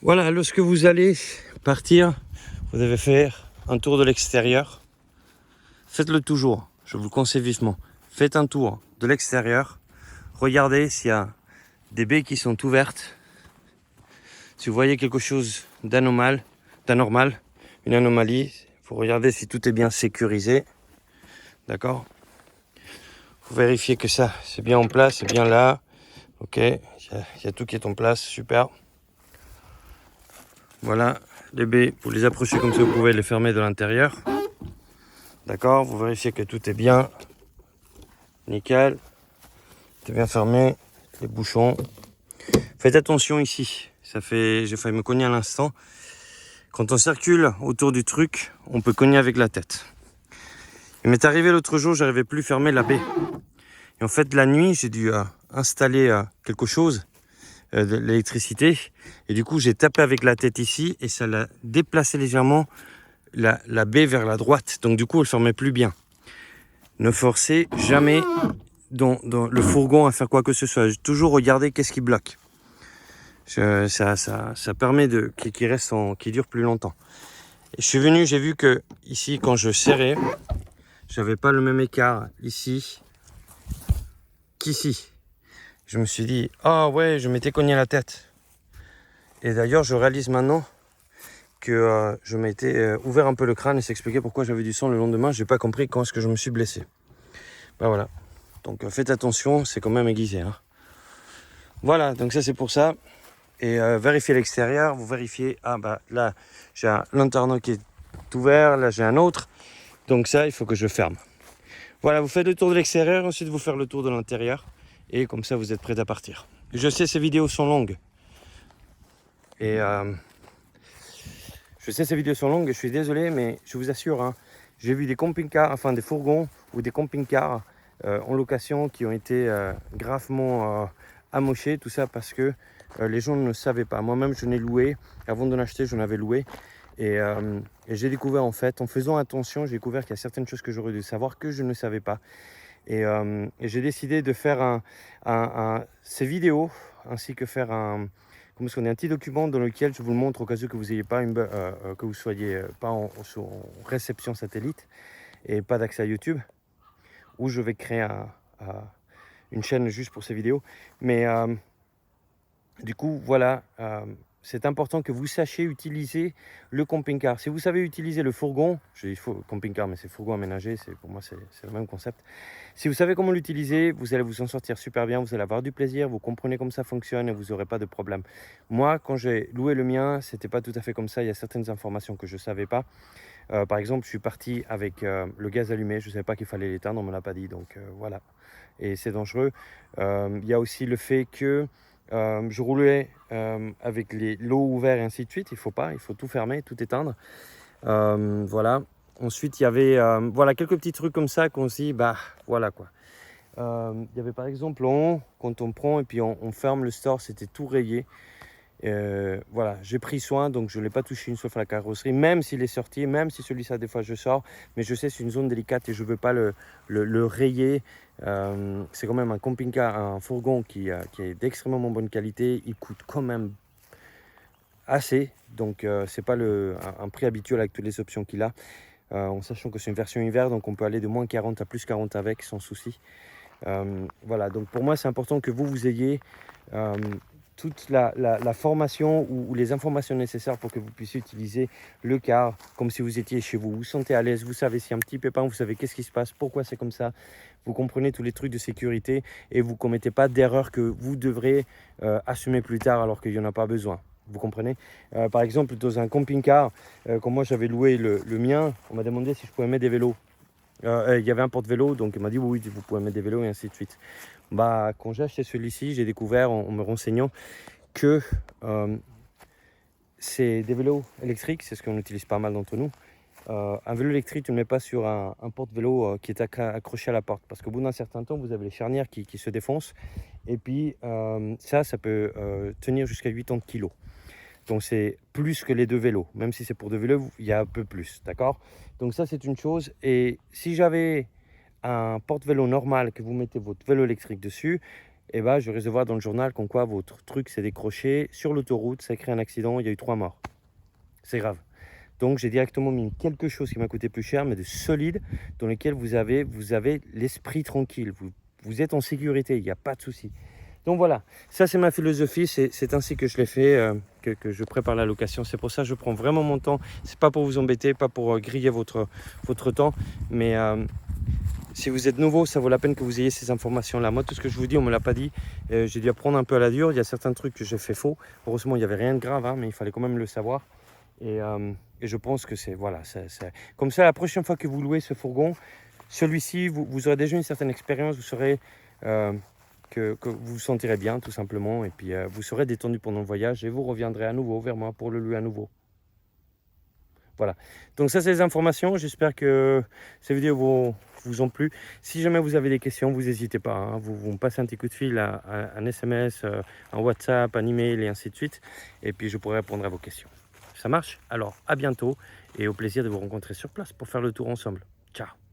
Voilà, lorsque vous allez partir, vous devez faire un tour de l'extérieur. Faites-le toujours, je vous le conseille vivement. Faites un tour de l'extérieur. Regardez s'il y a des baies qui sont ouvertes. Si vous voyez quelque chose d'anormal, une anomalie, il faut regarder si tout est bien sécurisé. D'accord? Vous vérifiez que ça, c'est bien en place, c'est bien là. Ok, il y a tout qui est en place, super. Voilà, les baies, vous les approchez comme ça, vous pouvez les fermer de l'intérieur. D'accord, vous vérifiez que tout est bien. Nickel. Tout est bien fermé. Les bouchons. Faites attention ici. J'ai failli me cogner à l'instant. Quand on circule autour du truc, on peut cogner avec la tête. Il m'est arrivé l'autre jour, j'arrivais plus à fermer la baie. Et en fait, la nuit, j'ai dû installer quelque chose, de l'électricité. Et du coup, j'ai tapé avec la tête ici et ça l'a déplacé légèrement la baie vers la droite. Donc du coup, elle ne fermait plus bien. Ne forcez jamais dans le fourgon à faire quoi que ce soit. Toujours regarder qu'est-ce qui bloque. Ça permet qu'il dure plus longtemps. Et je suis venu, j'ai vu que ici, quand je serrais, j'avais pas le même écart ici qu'ici. Je me suis dit, ah ouais, je m'étais cogné la tête. Et d'ailleurs, je réalise maintenant que je m'étais ouvert un peu le crâne et s'expliquer pourquoi j'avais du sang le lendemain. J'ai pas compris quand est-ce que je me suis blessé. Ben voilà. Donc faites attention, c'est quand même aiguisé. Hein. Voilà, donc ça c'est pour ça. Et vérifiez l'extérieur, vous vérifiez, ah bah là j'ai l'internet qui est ouvert, là j'ai un autre. Donc ça, il faut que je ferme. Voilà, vous faites le tour de l'extérieur, ensuite vous faites le tour de l'intérieur. Et comme ça, vous êtes prêts à partir. Je sais, ces vidéos sont longues. Et je sais, ces vidéos sont longues, je suis désolé, mais je vous assure, hein, j'ai vu des camping-cars, enfin des fourgons ou des camping-cars en location qui ont été gravement amochés, tout ça parce que les gens ne savaient pas. Moi-même, je n'ai loué, avant de l'acheter, j'en avais loué. Et j'ai découvert en fait, en faisant attention, j'ai découvert qu'il y a certaines choses que j'aurais dû savoir que je ne savais pas. Et j'ai décidé de faire ces vidéos, ainsi que faire un petit document dans lequel je vous le montre au cas où que vous ayez pas que vous soyez pas en réception satellite et pas d'accès à YouTube, où je vais créer une chaîne juste pour ces vidéos. Mais du coup, voilà, c'est important que vous sachiez utiliser le camping-car. Si vous savez utiliser le fourgon, je dis camping-car, mais c'est fourgon aménagé, pour moi c'est le même concept. Si vous savez comment l'utiliser, vous allez vous en sortir super bien, vous allez avoir du plaisir, vous comprenez comment ça fonctionne et vous n'aurez pas de problème. Moi, quand j'ai loué le mien, c'était pas tout à fait comme ça. Il y a certaines informations que je ne savais pas. Par exemple, je suis parti avec le gaz allumé, je ne savais pas qu'il fallait l'éteindre, on ne me l'a pas dit, donc voilà. Et c'est dangereux. Il y a aussi le fait que je roulais avec l'eau ouverte et ainsi de suite. Il faut tout fermer, tout éteindre. Voilà. Ensuite, il y avait voilà, quelques petits trucs comme ça qu'on se dit, bah voilà quoi. Il y avait par exemple en haut, quand on prend et puis on ferme le store, c'était tout rayé. Voilà, j'ai pris soin, donc je ne l'ai pas touché une seule fois la carrosserie, même s'il est sorti, même si celui-là des fois je sors, mais je sais que c'est une zone délicate et je ne veux pas le rayer. C'est quand même un camping-car, un fourgon qui est d'extrêmement bonne qualité, il coûte quand même assez, donc c'est pas un prix habituel avec toutes les options qu'il a, en sachant que c'est une version hiver, donc on peut aller de moins 40 à plus 40 avec sans souci. Voilà, donc pour moi c'est important que vous ayez toute la formation ou les informations nécessaires pour que vous puissiez utiliser le car comme si vous étiez chez vous. Vous vous sentez à l'aise, vous savez s'il y a un petit pépin, vous savez qu'est-ce qui se passe, pourquoi c'est comme ça. Vous comprenez tous les trucs de sécurité et vous ne commettez pas d'erreurs que vous devrez assumer plus tard alors qu'il n'y en a pas besoin. Vous comprenez par exemple, dans un camping-car, quand moi j'avais loué le mien, on m'a demandé si je pouvais mettre des vélos. Il y avait un porte-vélo, donc il m'a dit oui, vous pouvez mettre des vélos et ainsi de suite. Bah, quand j'ai acheté celui-ci, j'ai découvert en me renseignant que c'est des vélos électriques, c'est ce qu'on utilise pas mal d'entre nous. Un vélo électrique, tu ne le mets pas sur un porte-vélo qui est accroché à la porte, parce qu'au bout d'un certain temps, vous avez les charnières qui se défoncent, et puis ça peut tenir jusqu'à 80 kg. Donc c'est plus que les deux vélos, même si c'est pour deux vélos, il y a un peu plus, d'accord? Donc ça c'est une chose, et si j'avais un porte-vélo normal, que vous mettez votre vélo électrique dessus, et bah, je risque de voir dans le journal comme quoi votre truc s'est décroché sur l'autoroute, ça a créé un accident, il y a eu 3 morts. C'est grave. Donc j'ai directement mis quelque chose qui m'a coûté plus cher, mais de solide, dans lequel vous avez l'esprit tranquille. Vous êtes en sécurité, il n'y a pas de souci. Donc voilà, ça c'est ma philosophie, c'est ainsi que je l'ai fait, que je prépare la location. C'est pour ça que je prends vraiment mon temps. C'est pas pour vous embêter, pas pour griller votre temps, mais si vous êtes nouveau, ça vaut la peine que vous ayez ces informations-là. Moi, tout ce que je vous dis, on ne me l'a pas dit. J'ai dû apprendre un peu à la dure. Il y a certains trucs que j'ai fait faux. Heureusement, il n'y avait rien de grave, hein, mais il fallait quand même le savoir. Et je pense que c'est voilà, comme ça, la prochaine fois que vous louez ce fourgon, celui-ci, vous aurez déjà une certaine expérience, vous saurez que vous vous sentirez bien tout simplement, et puis vous serez détendu pendant le voyage et vous reviendrez à nouveau vers moi pour le louer à nouveau. Voilà, donc ça c'est les informations, j'espère que ces vidéos vous ont plu. Si jamais vous avez des questions, vous n'hésitez pas, hein. Vous me passez un petit coup de fil, un SMS, un WhatsApp, un email et ainsi de suite, et puis je pourrai répondre à vos questions. Ça marche? Alors à bientôt et au plaisir de vous rencontrer sur place pour faire le tour ensemble. Ciao!